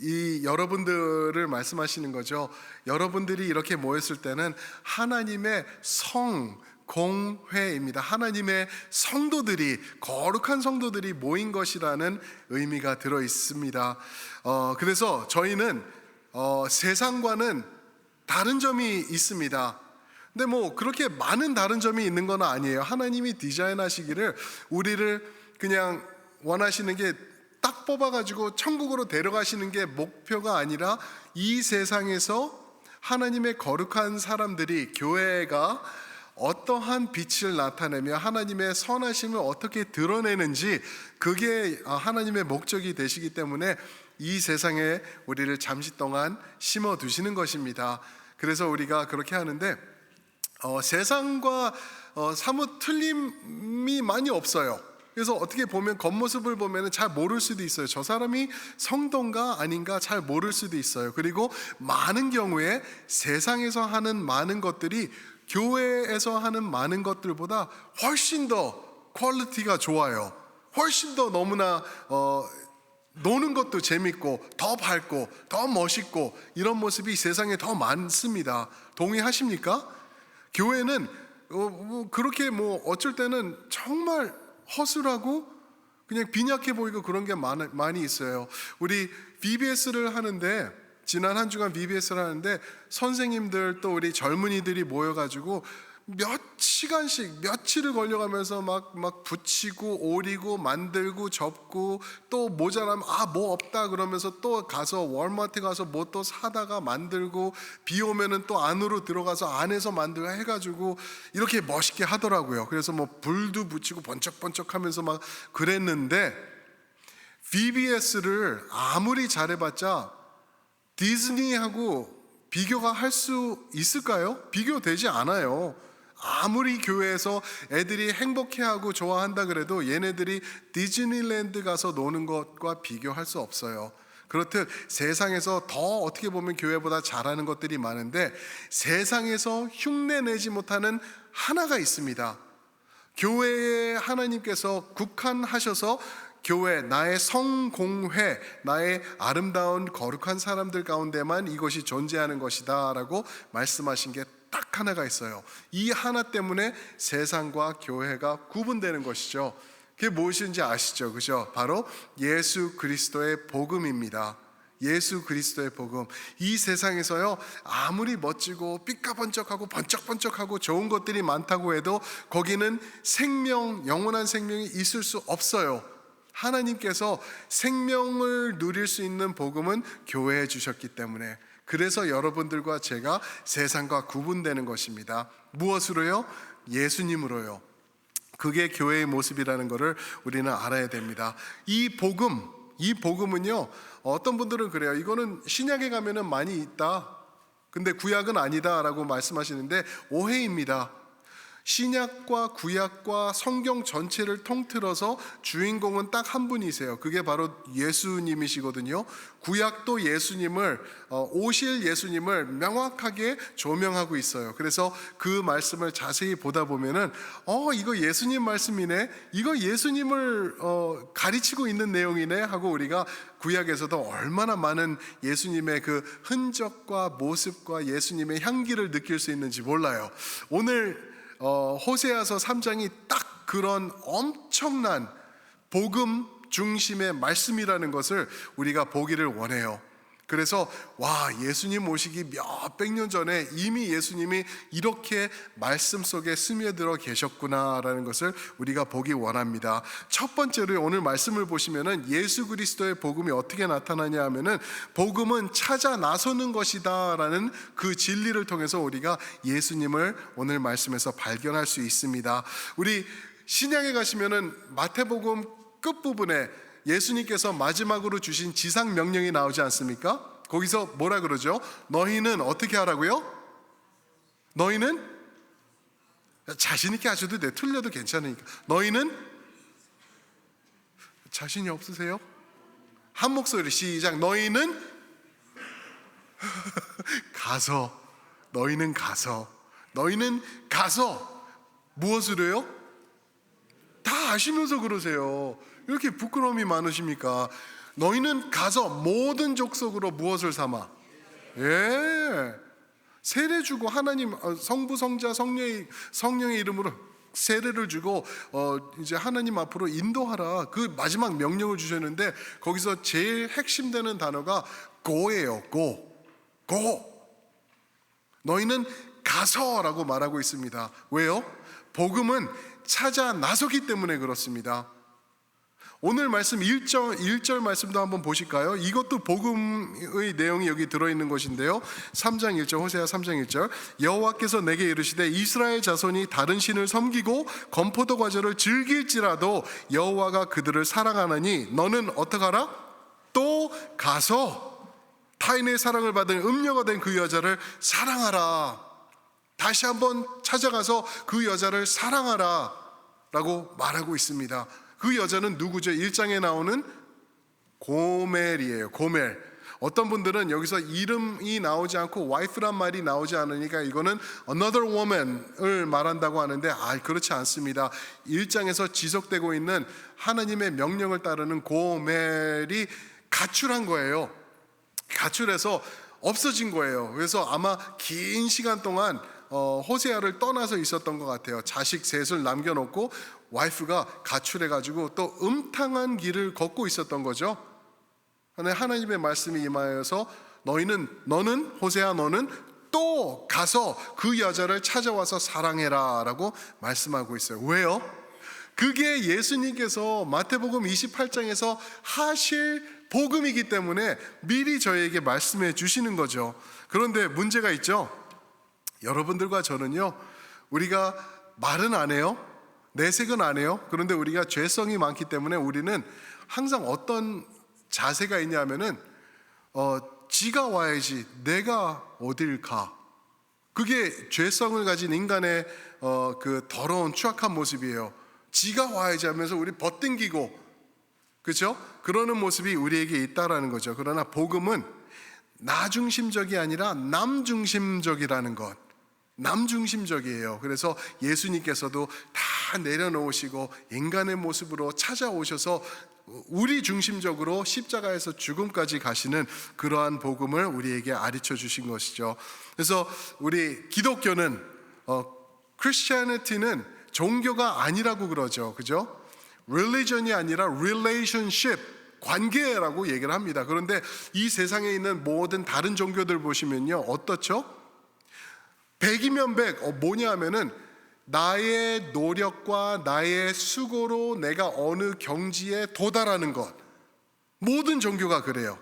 이 여러분들을 말씀하시는 거죠. 여러분들이 이렇게 모였을 때는 하나님의 성공회입니다. 하나님의 성도들이, 거룩한 성도들이 모인 것이라는 의미가 들어 있습니다. 그래서 저희는 세상과는 다른 점이 있습니다. 근데 뭐 그렇게 많은 다른 점이 있는 건 아니에요. 하나님이 디자인하시기를 우리를 그냥 원하시는 게 딱 뽑아가지고 천국으로 데려가시는 게 목표가 아니라 이 세상에서 하나님의 거룩한 사람들이, 교회가 어떠한 빛을 나타내며 하나님의 선하심을 어떻게 드러내는지, 그게 하나님의 목적이 되시기 때문에 이 세상에 우리를 잠시 동안 심어 두시는 것입니다. 그래서 우리가 그렇게 하는데 세상과 사뭇 틀림이 많이 없어요. 그래서 어떻게 보면 겉모습을 보면 잘 모를 수도 있어요. 저 사람이 성도인가 아닌가 잘 모를 수도 있어요. 그리고 많은 경우에 세상에서 하는 많은 것들이 교회에서 하는 많은 것들보다 훨씬 더 퀄리티가 좋아요. 훨씬 더 너무나 노는 것도 재밌고 더 밝고 더 멋있고 이런 모습이 세상에 더 많습니다. 동의하십니까? 교회는 그렇게 어쩔 때는 정말 허술하고 그냥 빈약해 보이고 그런 게 많이 있어요. 우리 VBS를 하는데, 지난 한 주간 VBS를 하는데 선생님들 또 우리 젊은이들이 모여가지고 몇 시간씩 며칠을 걸려가면서 막 붙이고 오리고 만들고 접고, 또 모자라면 뭐 없다 그러면서 또 가서 월마트 가서 뭐 또 사다가 만들고, 비 오면은 또 안으로 들어가서 안에서 만들고 해가지고 이렇게 멋있게 하더라고요. 그래서 뭐 불도 붙이고 번쩍번쩍하면서 막 그랬는데, VBS를 아무리 잘해봤자 디즈니하고 비교가 할 수 있을까요? 비교되지 않아요. 아무리 교회에서 애들이 행복해하고 좋아한다 그래도 얘네들이 디즈니랜드 가서 노는 것과 비교할 수 없어요. 그렇듯 세상에서 더 어떻게 보면 교회보다 잘하는 것들이 많은데, 세상에서 흉내내지 못하는 하나가 있습니다. 교회에 하나님께서 국한하셔서 교회, 나의 성공회, 나의 아름다운 거룩한 사람들 가운데만 이것이 존재하는 것이다 라고 말씀하신 게 딱 하나가 있어요. 이 하나 때문에 세상과 교회가 구분되는 것이죠. 그게 무엇인지 아시죠? 그죠? 바로 예수 그리스도의 복음입니다. 예수 그리스도의 복음. 이 세상에서요, 아무리 멋지고 삐까번쩍하고 번쩍번쩍하고 좋은 것들이 많다고 해도 거기는 생명, 영원한 생명이 있을 수 없어요. 하나님께서 생명을 누릴 수 있는 복음은 교회에 주셨기 때문에, 그래서 여러분들과 제가 세상과 구분되는 것입니다. 무엇으로요? 예수님으로요. 그게 교회의 모습이라는 것을 우리는 알아야 됩니다. 이 복음은요, 어떤 분들은 그래요. 이거는 신약에 가면은 많이 있다, 근데 구약은 아니다 라고 말씀하시는데 오해입니다. 신약과 구약과 성경 전체를 통틀어서 주인공은 딱 한 분이세요. 그게 바로 예수님이시거든요. 구약도 예수님을, 오실 예수님을 명확하게 조명하고 있어요. 그래서 그 말씀을 자세히 보다 보면은 이거 예수님 말씀이네, 이거 예수님을 가르치고 있는 내용이네 하고, 우리가 구약에서도 얼마나 많은 예수님의 그 흔적과 모습과 예수님의 향기를 느낄 수 있는지 몰라요. 오늘 호세아서 3장이 딱 그런 엄청난 복음 중심의 말씀이라는 것을 우리가 보기를 원해요. 그래서 예수님 오시기 몇백 년 전에 이미 예수님이 이렇게 말씀 속에 스며들어 계셨구나라는 것을 우리가 보기 원합니다. 첫 번째로 오늘 말씀을 보시면은 예수 그리스도의 복음이 어떻게 나타나냐 하면은, 복음은 찾아 나서는 것이다라는 그 진리를 통해서 우리가 예수님을 오늘 말씀에서 발견할 수 있습니다. 우리 신약에 가시면은 마태복음 끝부분에 예수님께서 마지막으로 주신 지상 명령이 나오지 않습니까? 거기서 뭐라 그러죠? 너희는 어떻게 하라고요? 너희는 자신 있게 하셔도 돼. 틀려도 괜찮으니까. 너희는 자신이 없으세요? 한 목소리 시작. 너희는 가서, 너희는 가서, 너희는 가서 무엇을 해요? 다 아시면서 그러세요. 이렇게 부끄러움이 많으십니까? 너희는 가서 모든 족속으로 무엇을 삼아? 예, 세례 주고 하나님 성부 성자 성령의 이름으로 세례를 주고 이제 하나님 앞으로 인도하라, 그 마지막 명령을 주셨는데 거기서 제일 핵심되는 단어가 go예요. go. 너희는 가서라고 말하고 있습니다. 왜요? 복음은 찾아 나서기 때문에 그렇습니다. 오늘 말씀 1절 말씀도 한번 보실까요? 이것도 복음의 내용이 여기 들어있는 것인데요, 3장 1절, 호세아 3장 1절. 여호와께서 내게 이르시되 이스라엘 자손이 다른 신을 섬기고 건포도 과자를 즐길지라도 여호와가 그들을 사랑하나니 너는 어떡하라? 또 가서 타인의 사랑을 받은 음녀가 된 그 여자를 사랑하라. 다시 한번 찾아가서 그 여자를 사랑하라 라고 말하고 있습니다. 그 여자는 누구죠? 1장에 나오는 고멜이에요. 고멜. 어떤 분들은 여기서 이름이 나오지 않고 와이프란 말이 나오지 않으니까 이거는 another woman을 말한다고 하는데 그렇지 않습니다. 1장에서 지속되고 있는 하나님의 명령을 따르는 고멜이 가출한 거예요. 가출해서 없어진 거예요. 그래서 아마 긴 시간 동안 호세아를 떠나서 있었던 것 같아요. 자식 셋을 남겨놓고 와이프가 가출해가지고 또 음탕한 길을 걷고 있었던 거죠. 그런데 하나님의 말씀이 임하여서 너는 호세아, 너는 또 가서 그 여자를 찾아와서 사랑해라 라고 말씀하고 있어요. 왜요? 그게 예수님께서 마태복음 28장에서 하실 복음이기 때문에 미리 저에게 말씀해 주시는 거죠. 그런데 문제가 있죠. 여러분들과 저는요, 우리가 말은 안 해요, 내색은 안 해요. 그런데 우리가 죄성이 많기 때문에 우리는 항상 어떤 자세가 있냐면은 지가 와야지 내가 어딜 가. 그게 죄성을 가진 인간의 그 더러운 추악한 모습이에요. 지가 와야지 하면서 우리 벗당기고, 그렇죠? 그러는 모습이 우리에게 있다라는 거죠. 그러나 복음은 나 중심적이 아니라 남 중심적이라는 것. 남 중심적이에요. 그래서 예수님께서도 다 내려놓으시고 인간의 모습으로 찾아오셔서 우리 중심적으로 십자가에서 죽음까지 가시는 그러한 복음을 우리에게 가르쳐 주신 것이죠. 그래서 우리 기독교는 Christianity는 종교가 아니라고 그러죠. 그죠? religion이 아니라 relationship, 관계라고 얘기를 합니다. 그런데 이 세상에 있는 모든 다른 종교들 보시면요, 어떻죠? 100이면 100, 뭐냐 하면은 나의 노력과 나의 수고로 내가 어느 경지에 도달하는 것. 모든 종교가 그래요.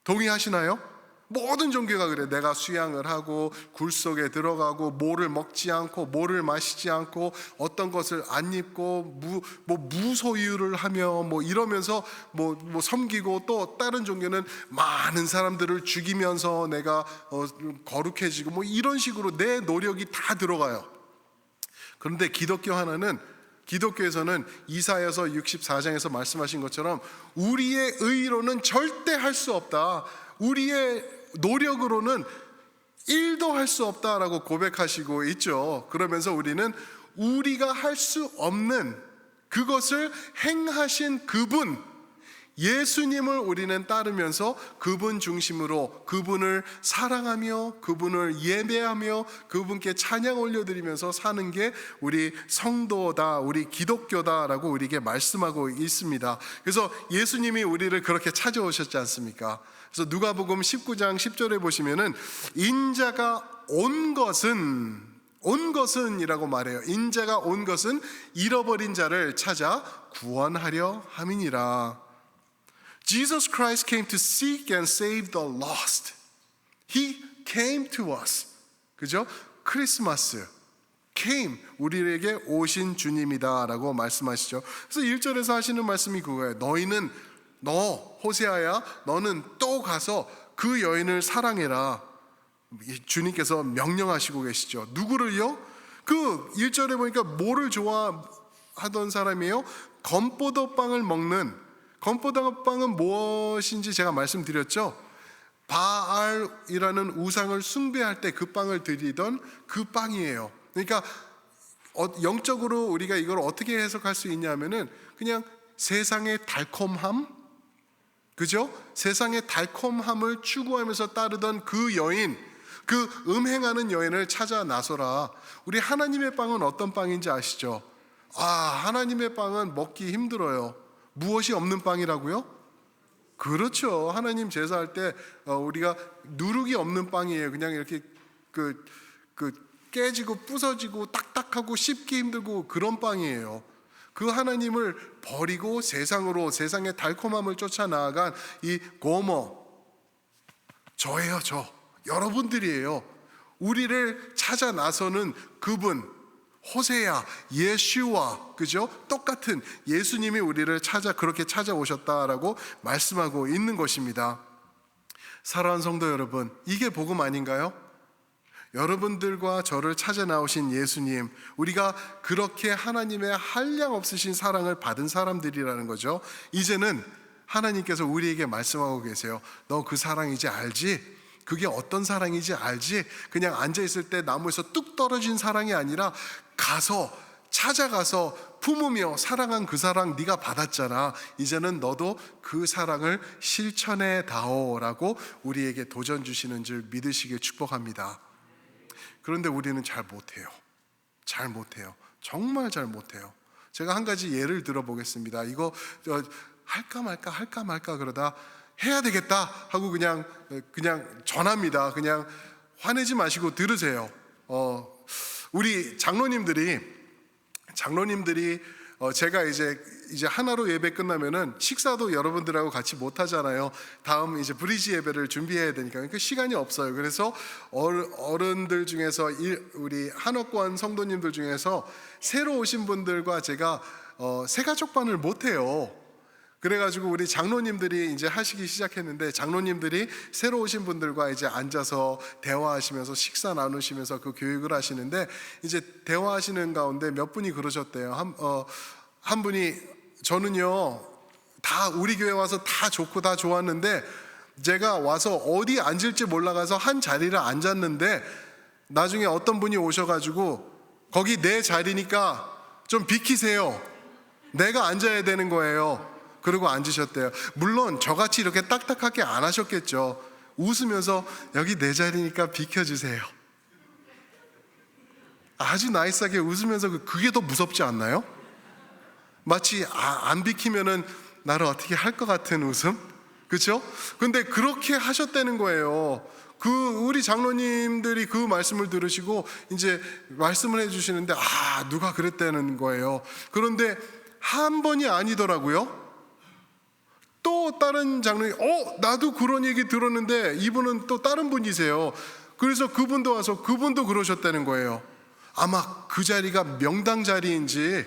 동의하시나요? 모든 종교가 그래. 내가 수양을 하고 굴 속에 들어가고 뭐를 먹지 않고 뭐를 마시지 않고 어떤 것을 안 입고 무소유를 하며 이러면서 섬기고, 또 다른 종교는 많은 사람들을 죽이면서 내가 거룩해지고 이런 식으로 내 노력이 다 들어가요. 그런데 기독교에서는 이사야서 64장에서 말씀하신 것처럼 우리의 의로는 절대 할 수 없다, 우리의 노력으로는 1도 할 수 없다라고 고백하시고 있죠. 그러면서 우리는 우리가 할 수 없는 그것을 행하신 그분, 예수님을 우리는 따르면서 그분 중심으로 그분을 사랑하며 그분을 예배하며 그분께 찬양 올려드리면서 사는 게 우리 성도다, 우리 기독교다라고 우리에게 말씀하고 있습니다. 그래서 예수님이 우리를 그렇게 찾아오셨지 않습니까? 그래서 누가복음 19장 10절에 보시면은 인자가 온 것은 이라고 말해요. 인자가 온 것은 잃어버린 자를 찾아 구원하려 함이니라. Jesus Christ came to seek and save the lost. He came to us. 그죠? 크리스마스 came, 우리에게 오신 주님이다라고 말씀하시죠. 그래서 1절에서 하시는 말씀이 그거예요. 너 호세아야, 너는 또 가서 그 여인을 사랑해라. 주님께서 명령하시고 계시죠. 누구를요? 그 1절에 보니까 뭐를 좋아하던 사람이에요? 건포도빵을 먹는, 건포도빵은 무엇인지 제가 말씀드렸죠. 바알이라는 우상을 숭배할 때 그 빵을 드리던 그 빵이에요. 그러니까 영적으로 우리가 이걸 어떻게 해석할 수 있냐면은 그냥 세상의 달콤함, 그죠? 세상의 달콤함을 추구하면서 따르던 그 여인, 그 음행하는 여인을 찾아 나서라. 우리 하나님의 빵은 어떤 빵인지 아시죠? 하나님의 빵은 먹기 힘들어요. 무엇이 없는 빵이라고요? 그렇죠. 하나님 제사할 때 우리가 누룩이 없는 빵이에요. 그냥 이렇게 그 깨지고 부서지고 딱딱하고 씹기 힘들고 그런 빵이에요. 그 하나님을 버리고 세상의 달콤함을 쫓아 나아간 이 고모, 저예요. 여러분들이에요. 우리를 찾아 나서는 그분, 호세야, 예슈와, 그죠? 똑같은 예수님이 우리를 그렇게 찾아오셨다라고 말씀하고 있는 것입니다. 사랑하는 성도 여러분, 이게 복음 아닌가요? 여러분들과 저를 찾아 나오신 예수님, 우리가 그렇게 하나님의 한량 없으신 사랑을 받은 사람들이라는 거죠. 이제는 하나님께서 우리에게 말씀하고 계세요. 너 그 사랑 이제 알지? 그게 어떤 사랑인지 알지? 그냥 앉아있을 때 나무에서 뚝 떨어진 사랑이 아니라 찾아가서 품으며 사랑한 그 사랑 네가 받았잖아. 이제는 너도 그 사랑을 실천해 다오라고 우리에게 도전 주시는 줄 믿으시길 축복합니다. 그런데 우리는 잘 못해요. 정말 잘 못해요. 제가 한 가지 예를 들어보겠습니다. 이거 할까 말까 그러다 해야 되겠다 하고 그냥 전합니다. 그냥 화내지 마시고 들으세요. 우리 장로님들이 제가 이제 하나로 예배 끝나면은 식사도 여러분들하고 같이 못 하잖아요. 다음 이제 브리지 예배를 준비해야 되니까 그러니까 시간이 없어요. 그래서 어른들 중에서 우리 한옥관 성도님들 중에서 새로 오신 분들과 제가 새가족반을 못 해요. 그래가지고 우리 장로님들이 이제 하시기 시작했는데, 장로님들이 새로 오신 분들과 이제 앉아서 대화하시면서 식사 나누시면서 그 교육을 하시는데, 이제 대화하시는 가운데 몇 분이 그러셨대요. 한 분이 저는요 다 우리 교회 와서 다 좋고 다 좋았는데 제가 와서 어디 앉을지 몰라가서 한 자리를 앉았는데 나중에 어떤 분이 오셔가지고 거기 내 자리니까 좀 비키세요. 내가 앉아야 되는 거예요. 그러고 앉으셨대요. 물론 저같이 이렇게 딱딱하게 안 하셨겠죠. 웃으면서 여기 내 자리니까 비켜주세요. 아주 나이스하게 웃으면서 그게 더 무섭지 않나요? 마치 안 비키면은 나를 어떻게 할 것 같은 웃음? 그렇죠? 근데 그렇게 하셨다는 거예요. 우리 장로님들이 그 말씀을 들으시고 이제 말씀을 해주시는데 누가 그랬다는 거예요. 그런데 한 번이 아니더라고요. 또 다른 장로님, 나도 그런 얘기 들었는데 이분은 또 다른 분이세요. 그래서 그분도 와서 그분도 그러셨다는 거예요. 아마 그 자리가 명당 자리인지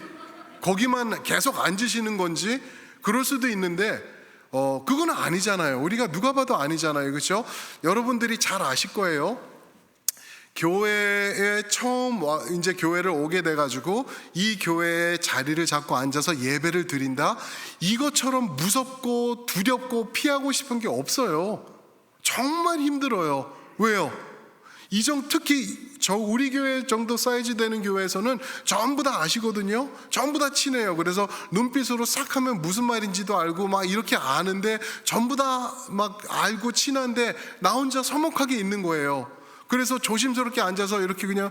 거기만 계속 앉으시는 건지 그럴 수도 있는데 그건 아니잖아요. 우리가 누가 봐도 아니잖아요. 그렇죠? 여러분들이 잘 아실 거예요. 교회에 처음 이제 교회를 오게 돼가지고 이 교회에 자리를 잡고 앉아서 예배를 드린다, 이것처럼 무섭고 두렵고 피하고 싶은 게 없어요. 정말 힘들어요. 왜요? 특히 우리 교회 정도 사이즈 되는 교회에서는 전부 다 아시거든요. 전부 다 친해요. 그래서 눈빛으로 싹 하면 무슨 말인지도 알고 막 이렇게 아는데 전부 다 막 알고 친한데 나 혼자 서먹하게 있는 거예요. 그래서 조심스럽게 앉아서 이렇게 그냥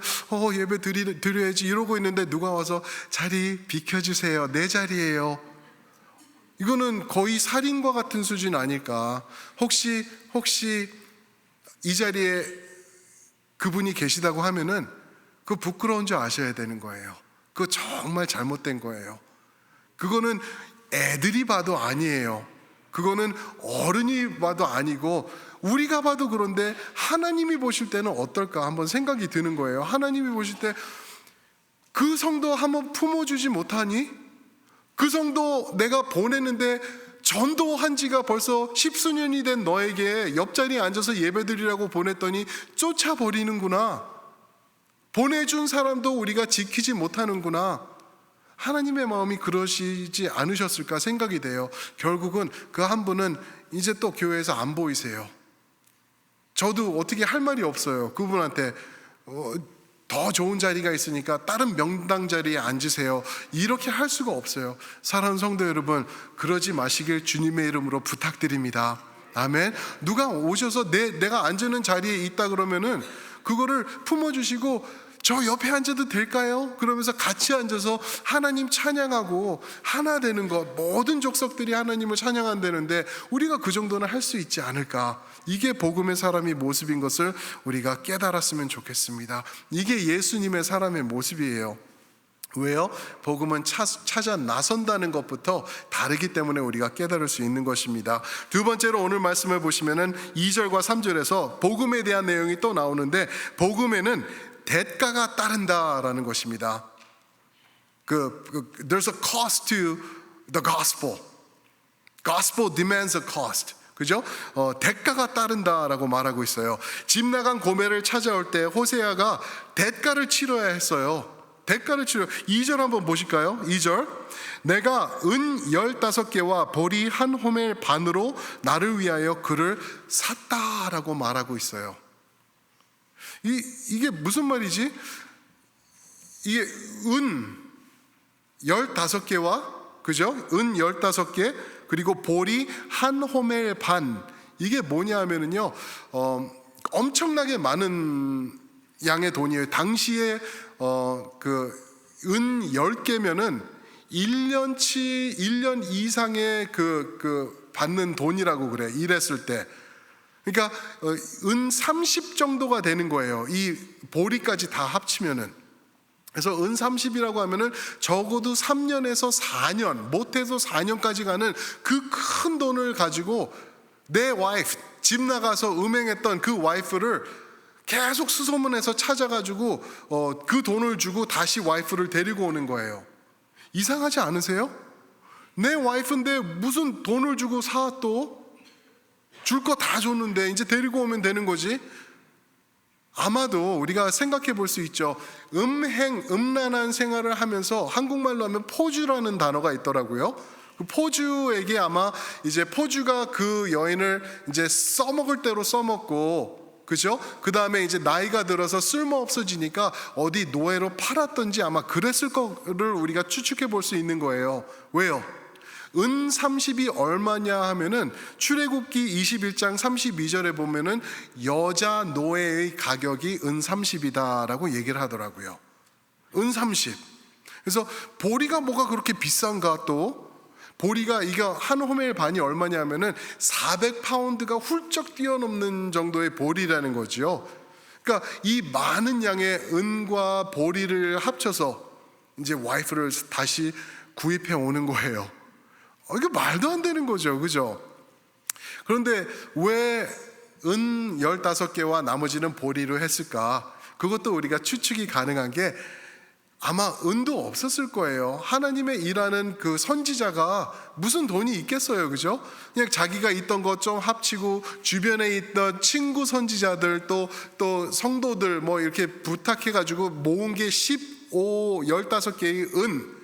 예배 드려야지 이러고 있는데 누가 와서 자리 비켜주세요. 내 자리예요. 이거는 거의 살인과 같은 수준 아닐까. 혹시 이 자리에 그분이 계시다고 하면은 그 부끄러운 줄 아셔야 되는 거예요. 그거 정말 잘못된 거예요. 그거는 애들이 봐도 아니에요. 그거는 어른이 봐도 아니고 우리가 봐도 그런데 하나님이 보실 때는 어떨까 한번 생각이 드는 거예요. 하나님이 보실 때 그 성도 한번 품어주지 못하니? 그 성도 내가 보냈는데 전도한 지가 벌써 10수년이 된 너에게 옆자리에 앉아서 예배드리라고 보냈더니 쫓아버리는구나. 보내준 사람도 우리가 지키지 못하는구나. 하나님의 마음이 그러시지 않으셨을까 생각이 돼요. 결국은 그 한 분은 이제 또 교회에서 안 보이세요. 저도 어떻게 할 말이 없어요. 그분한테 더 좋은 자리가 있으니까 다른 명당 자리에 앉으세요. 이렇게 할 수가 없어요. 사랑하는 성도 여러분, 그러지 마시길 주님의 이름으로 부탁드립니다. 아멘. 누가 오셔서 내가 앉는 자리에 있다 그러면은 그거를 품어주시고 저 옆에 앉아도 될까요? 그러면서 같이 앉아서 하나님 찬양하고 하나 되는 것, 모든 족속들이 하나님을 찬양한다는데 우리가 그 정도는 할 수 있지 않을까? 이게 복음의 사람의 모습인 것을 우리가 깨달았으면 좋겠습니다. 이게 예수님의 사람의 모습이에요. 왜요? 복음은 찾아 나선다는 것부터 다르기 때문에 우리가 깨달을 수 있는 것입니다. 두 번째로 오늘 말씀을 보시면은 2절과 3절에서 복음에 대한 내용이 또 나오는데, 복음에는 대가가 따른다라는 것입니다. There's a cost to the gospel. Gospel demands a cost. 그죠? 대가가 따른다라고 말하고 있어요. 집 나간 고멜을 찾아올 때 호세아가 대가를 치러야 했어요. 대가를 치러. 2절 한번 보실까요? 2절. 내가 은 15개와 보리 한 호멜 반으로 나를 위하여 그를 샀다라고 말하고 있어요. 이게 무슨 말이지? 이게 은 15개와, 그죠? 은 15개, 그리고 보리 한 호멜 반. 이게 뭐냐 하면은요, 엄청나게 많은 양의 돈이에요. 당시에 은 10개면은 1년 이상의 받는 돈이라고 그래. 일했을 때. 그러니까 은 30 정도가 되는 거예요. 이 보리까지 다 합치면은. 그래서 은 30이라고 하면은 적어도 3년에서 4년, 못해서 4년까지 가는 그 큰 돈을 가지고 내 와이프, 집 나가서 음행했던 그 와이프를 계속 수소문해서 찾아가지고 그 돈을 주고 다시 와이프를 데리고 오는 거예요. 이상하지 않으세요? 내 와이프인데 무슨 돈을 주고 사? 또 줄 거 다 줬는데 이제 데리고 오면 되는 거지. 아마도 우리가 생각해 볼 수 있죠. 음란한 생활을 하면서 한국말로 하면 포주라는 단어가 있더라고요. 그 포주에게 아마 이제 포주가 그 여인을 이제 써먹을 대로 써먹고, 그죠? 그 다음에 이제 나이가 들어서 쓸모 없어지니까 어디 노예로 팔았던지 아마 그랬을 거를 우리가 추측해 볼 수 있는 거예요. 왜요? 은 30이 얼마냐 하면은 출애굽기 21장 32절에 보면은 여자 노예의 가격이 은 30이다라고 얘기를 하더라고요. 은 30. 그래서 보리가 뭐가 그렇게 비싼가? 또 보리가 이거 한 호멜 반이 얼마냐 하면은 400파운드가 훌쩍 뛰어넘는 정도의 보리라는 거죠. 그러니까 이 많은 양의 은과 보리를 합쳐서 이제 와이프를 다시 구입해 오는 거예요. 이게 말도 안 되는 거죠. 그죠? 그런데 왜 은 15개와 나머지는 보리로 했을까? 그것도 우리가 추측이 가능한 게 아마 은도 없었을 거예요. 하나님의 일하는 그 선지자가 무슨 돈이 있겠어요. 그죠? 그냥 자기가 있던 것 좀 합치고 주변에 있던 친구 선지자들 또 성도들 뭐 이렇게 부탁해가지고 모은 게 15개의 은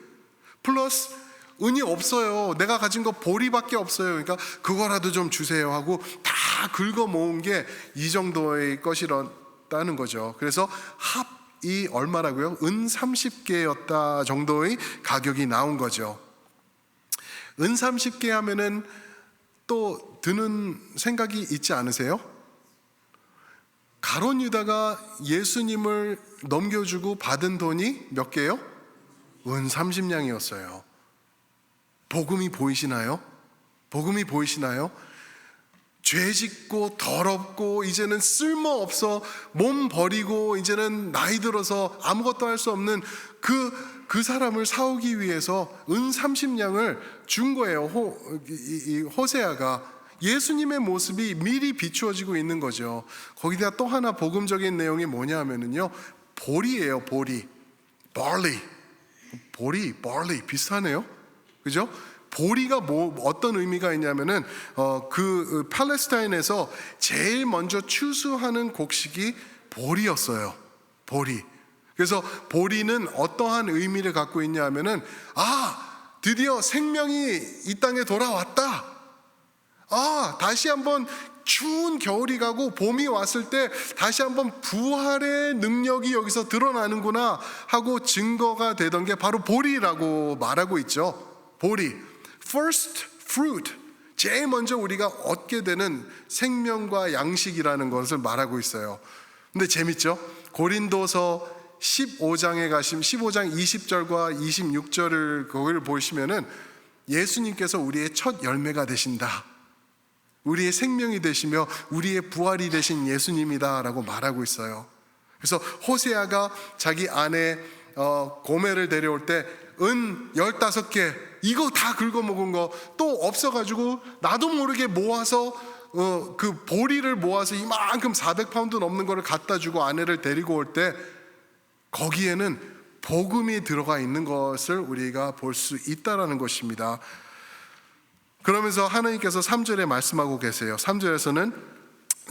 플러스 은이 없어요. 내가 가진 거 보리밖에 없어요. 그러니까 그거라도 좀 주세요 하고 다 긁어 모은 게 이 정도의 것이라는 거죠. 그래서 합이 얼마라고요? 은 30개였다 정도의 가격이 나온 거죠. 은 30개 하면은 또 드는 생각이 있지 않으세요? 가룟 유다가 예수님을 넘겨주고 받은 돈이 몇 개요? 은 30냥이었어요. 복음이 보이시나요? 복음이 보이시나요? 죄 짓고 더럽고 이제는 쓸모없어 몸 버리고 이제는 나이 들어서 아무것도 할 수 없는 그 사람을 사오기 위해서 은 30냥을 준 거예요. 호세아가. 예수님의 모습이 미리 비추어지고 있는 거죠. 거기다 또 하나 복음적인 내용이 뭐냐 하면은요, 보리예요. 보리. barley 비슷하네요. 그죠? 보리가 어떤 의미가 있냐면은 그 팔레스타인에서 제일 먼저 추수하는 곡식이 보리였어요. 보리. 그래서 보리는 어떠한 의미를 갖고 있냐 하면은 드디어 생명이 이 땅에 돌아왔다. 다시 한번 추운 겨울이 가고 봄이 왔을 때 다시 한번 부활의 능력이 여기서 드러나는구나 하고 증거가 되던 게 바로 보리라고 말하고 있죠. 보리, first fruit, 제일 먼저 우리가 얻게 되는 생명과 양식이라는 것을 말하고 있어요. 근데 재밌죠? 고린도서 15장에 가시면 15장 20절과 26절을 거기를 보시면은 예수님께서 우리의 첫 열매가 되신다, 우리의 생명이 되시며 우리의 부활이 되신 예수님이다라고 말하고 있어요. 그래서 호세아가 자기 아내 고멜을 데려올 때 은 15개 이거 다 긁어먹은 거 또 없어가지고 나도 모르게 모아서 그 보리를 모아서 이만큼 400파운드 넘는 거를 갖다 주고 아내를 데리고 올 때 거기에는 복음이 들어가 있는 것을 우리가 볼 수 있다라는 것입니다. 그러면서 하나님께서 3절에 말씀하고 계세요. 3절에서는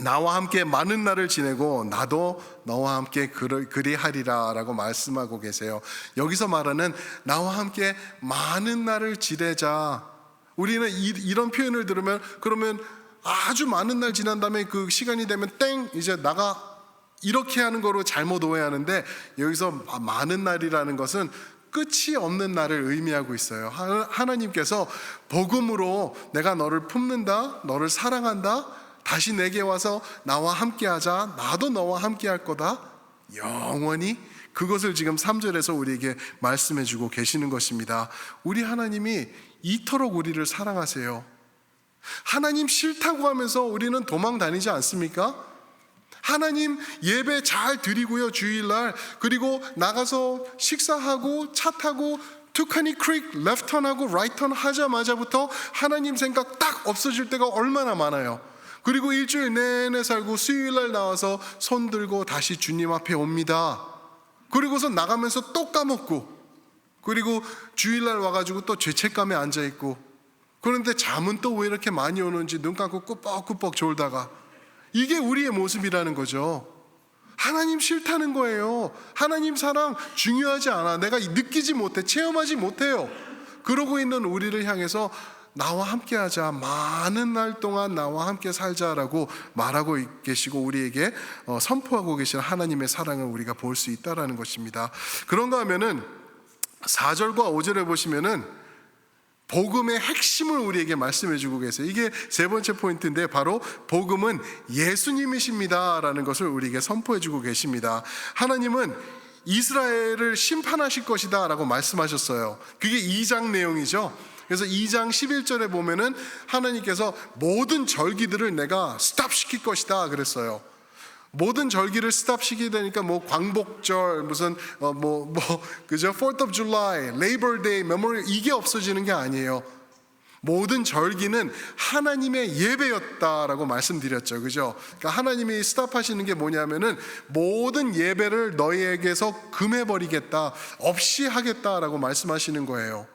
나와 함께 많은 날을 지내고 나도 너와 함께 그리하리라 라고 말씀하고 계세요. 여기서 말하는 나와 함께 많은 날을 지내자, 우리는 이런 표현을 들으면 그러면 아주 많은 날 지난 다음에 그 시간이 되면 땡 이제 나가 이렇게 하는 거로 잘못 오해하는데, 여기서 많은 날이라는 것은 끝이 없는 날을 의미하고 있어요. 하나님께서 복음으로 내가 너를 품는다, 너를 사랑한다, 다시 내게 와서 나와 함께 하자, 나도 너와 함께 할 거다, 영원히, 그것을 지금 3절에서 우리에게 말씀해 주고 계시는 것입니다. 우리 하나님이 이토록 우리를 사랑하세요. 하나님 싫다고 하면서 우리는 도망 다니지 않습니까? 하나님 예배 잘 드리고요, 주일날. 그리고 나가서 식사하고 차 타고 투카니 크릭 레프턴하고 라이턴 하자마자부터 하나님 생각 딱 없어질 때가 얼마나 많아요. 그리고 일주일 내내 살고 수요일날 나와서 손 들고 다시 주님 앞에 옵니다. 그리고서 나가면서 또 까먹고, 그리고 주일날 와가지고 또 죄책감에 앉아있고, 그런데 잠은 또 왜 이렇게 많이 오는지 눈 감고 꾸벅꾸벅 졸다가, 이게 우리의 모습이라는 거죠. 하나님 싫다는 거예요. 하나님 사랑 중요하지 않아, 내가 느끼지 못해, 체험하지 못해요. 그러고 있는 우리를 향해서 나와 함께 하자, 많은 날 동안 나와 함께 살자라고 말하고 계시고 우리에게 선포하고 계신 하나님의 사랑을 우리가 볼 수 있다라는 것입니다. 그런가 하면은 4절과 5절에 보시면은 복음의 핵심을 우리에게 말씀해 주고 계세요. 이게 세 번째 포인트인데 바로 복음은 예수님이십니다 라는 것을 우리에게 선포해 주고 계십니다. 하나님은 이스라엘을 심판하실 것이다 라고 말씀하셨어요. 그게 2장 내용이죠. 그래서 2장 11절에 보면은 하나님께서 모든 절기들을 내가 스탑시킬 것이다 그랬어요. 모든 절기를 스탑시키게 되니까 뭐 광복절, 무슨 그죠? 4th of July, Labor Day, Memorial, 이게 없어지는 게 아니에요. 모든 절기는 하나님의 예배였다라고 말씀드렸죠, 그죠? 그러니까 하나님이 스탑하시는 게 뭐냐면은 모든 예배를 너희에게서 금해버리겠다, 없이 하겠다라고 말씀하시는 거예요.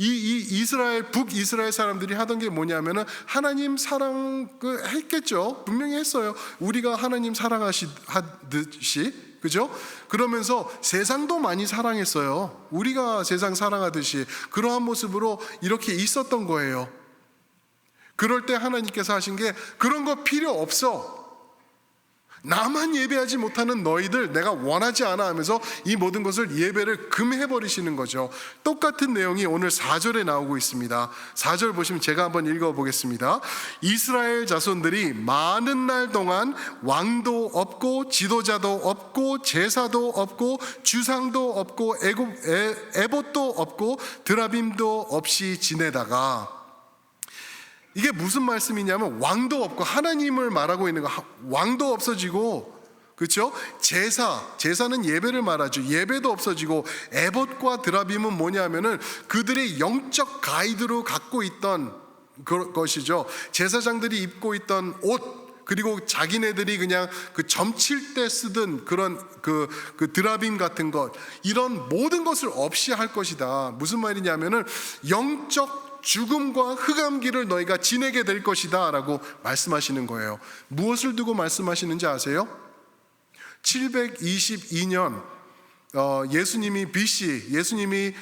이 이스라엘, 북이스라엘 사람들이 하던 게 뭐냐면은 하나님 사랑 했겠죠. 분명히 했어요. 우리가 하나님 사랑하듯이, 그죠? 그러면서 세상도 많이 사랑했어요. 우리가 세상 사랑하듯이 그러한 모습으로 이렇게 있었던 거예요. 그럴 때 하나님께서 하신 게 그런 거 필요 없어, 나만 예배하지 못하는 너희들 내가 원하지 않아 하면서 이 모든 것을 예배를 금해버리시는 거죠. 똑같은 내용이 오늘 4절에 나오고 있습니다. 4절 보시면 제가 한번 읽어보겠습니다. 이스라엘 자손들이 많은 날 동안 왕도 없고 지도자도 없고 제사도 없고 주상도 없고 에봇도 없고 드라빔도 없이 지내다가, 이게 무슨 말씀이냐면 왕도 없고, 하나님을 말하고 있는 거, 왕도 없어지고, 그렇죠? 제사는 예배를 말하죠. 예배도 없어지고, 에봇과 드라빔은 뭐냐면은 그들의 영적 가이드로 갖고 있던 것이죠. 제사장들이 입고 있던 옷, 그리고 자기네들이 그냥 그 점칠 때 쓰던 그런 그 드라빔 같은 것, 이런 모든 것을 없이 할 것이다. 무슨 말이냐면은 영적 죽음과 흑암기를 너희가 지내게 될 것이다 라고 말씀하시는 거예요. 무엇을 두고 말씀하시는지 아세요? 722년 예수님이 예수님이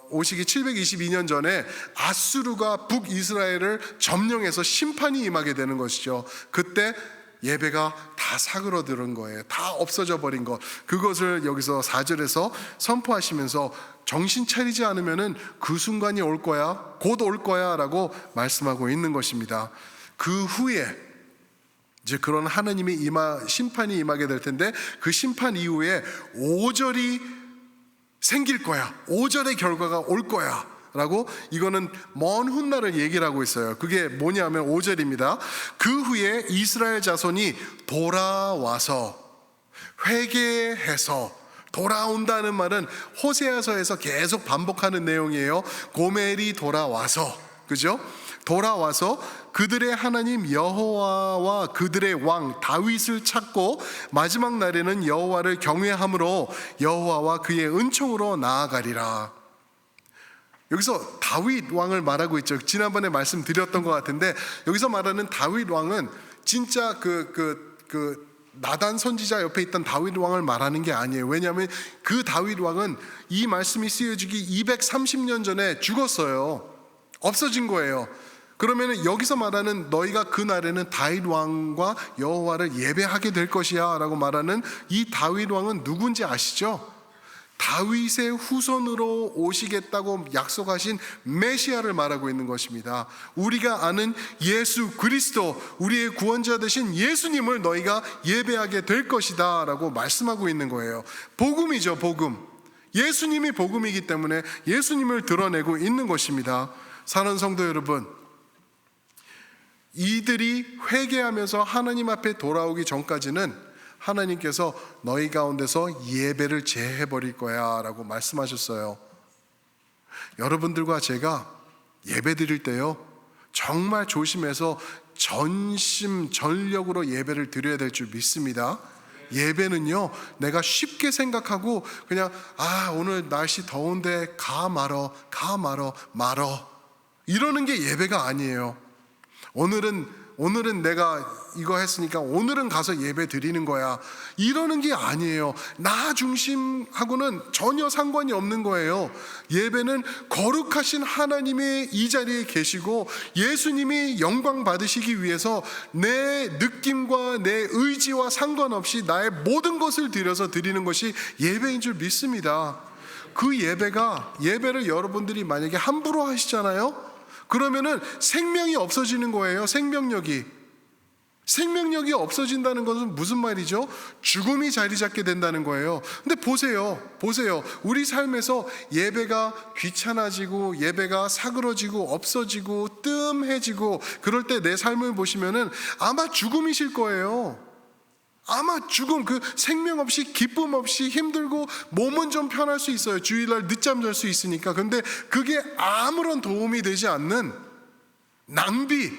오시기 722년 전에 아수르가 북이스라엘을 점령해서 심판이 임하게 되는 것이죠. 그때 예배가 다 사그러드는 거예요. 다 없어져 버린 것. 그것을 여기서 4절에서 선포하시면서 정신 차리지 않으면은 그 순간이 올 거야, 곧 올 거야 라고 말씀하고 있는 것입니다. 그 후에 이제 그런 하나님의 심판이 임하게 될 텐데, 그 심판 이후에 오절이 생길 거야, 오절의 결과가 올 거야 라고, 이거는 먼 훗날을 얘기를 하고 있어요. 그게 뭐냐면 5절입니다. 그 후에 이스라엘 자손이 돌아와서, 회개해서, 돌아온다는 말은 호세아서에서 계속 반복하는 내용이에요. 고멜이 돌아와서, 그죠? 돌아와서 그들의 하나님 여호와와 그들의 왕 다윗을 찾고 마지막 날에는 여호와를 경외함으로 여호와와 그의 은총으로 나아가리라. 여기서 다윗 왕을 말하고 있죠. 지난번에 말씀드렸던 것 같은데, 여기서 말하는 다윗 왕은 진짜 나단 선지자 옆에 있던 다윗 왕을 말하는 게 아니에요. 왜냐하면 그 다윗 왕은 이 말씀이 쓰여지기 230년 전에 죽었어요. 없어진 거예요. 그러면 여기서 말하는 너희가 그 날에는 다윗 왕과 여호와를 예배하게 될 것이야 라고 말하는 이 다윗 왕은 누군지 아시죠? 다윗의 후손으로 오시겠다고 약속하신 메시아를 말하고 있는 것입니다. 우리가 아는 예수 그리스도, 우리의 구원자 되신 예수님을 너희가 예배하게 될 것이다 라고 말씀하고 있는 거예요. 복음이죠, 복음. 예수님이 복음이기 때문에 예수님을 드러내고 있는 것입니다. 사랑하는 성도 여러분, 이들이 회개하면서 하나님 앞에 돌아오기 전까지는 하나님께서 너희 가운데서 예배를 제해버릴 거야 라고 말씀하셨어요. 여러분들과 제가 예배 드릴 때요, 정말 조심해서 전심전력으로 예배를 드려야 될 줄 믿습니다. 예배는요, 내가 쉽게 생각하고 그냥 오늘 날씨 더운데 가 말어 이러는 게 예배가 아니에요. 오늘은 내가 이거 했으니까 오늘은 가서 예배 드리는 거야, 이러는 게 아니에요. 나 중심하고는 전혀 상관이 없는 거예요. 예배는 거룩하신 하나님이 이 자리에 계시고 예수님이 영광 받으시기 위해서 내 느낌과 내 의지와 상관없이 나의 모든 것을 들여서 드리는 것이 예배인 줄 믿습니다. 그 예배를 여러분들이 만약에 함부로 하시잖아요, 그러면은 생명이 없어지는 거예요. 생명력이 없어진다는 것은 무슨 말이죠? 죽음이 자리 잡게 된다는 거예요. 근데 보세요. 우리 삶에서 예배가 귀찮아지고 예배가 사그러지고 없어지고 뜸해지고 그럴 때 내 삶을 보시면은 아마 죽음이실 거예요. 아마 죽음, 그 생명 없이, 기쁨 없이, 힘들고 몸은 좀 편할 수 있어요. 주일날 늦잠 잘 수 있으니까. 근데 그게 아무런 도움이 되지 않는 낭비,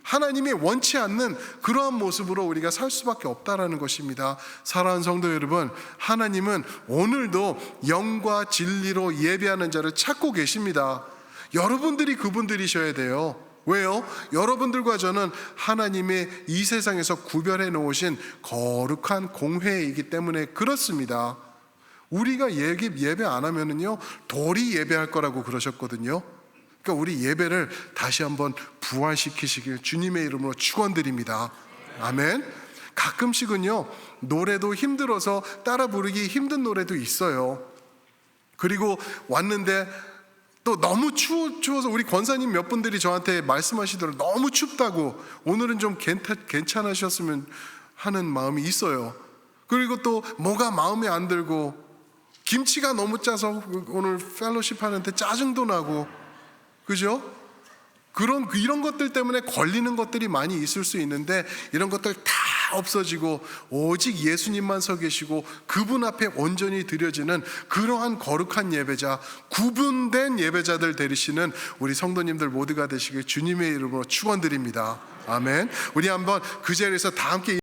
하나님이 원치 않는 그러한 모습으로 우리가 살 수밖에 없다라는 것입니다. 사랑하는 성도 여러분, 하나님은 오늘도 영과 진리로 예배하는 자를 찾고 계십니다. 여러분들이 그분들이셔야 돼요. 왜요? 여러분들과 저는 하나님의 이 세상에서 구별해 놓으신 거룩한 공회이기 때문에 그렇습니다. 우리가 예배 안 하면은요, 돌이 예배할 거라고 그러셨거든요. 그러니까 우리 예배를 다시 한번 부활시키시길 주님의 이름으로 축원드립니다. 아멘. 가끔씩은요, 노래도 힘들어서 따라 부르기 힘든 노래도 있어요. 그리고 왔는데 또 너무 추워서 우리 권사님 몇 분들이 저한테 말씀하시더라고요. 너무 춥다고, 오늘은 좀 괜찮으셨으면 하는 마음이 있어요. 그리고 또 뭐가 마음에 안 들고, 김치가 너무 짜서 오늘 펠로십 하는데 짜증도 나고, 그죠? 이런 것들 때문에 걸리는 것들이 많이 있을 수 있는데, 이런 것들 다 없어지고 오직 예수님만 서 계시고 그분 앞에 온전히 드려지는 그러한 거룩한 예배자, 구분된 예배자들 되시는 우리 성도님들 모두가 되시길 주님의 이름으로 축원드립니다. 아멘. 우리 한번 그 자리에서 다 함께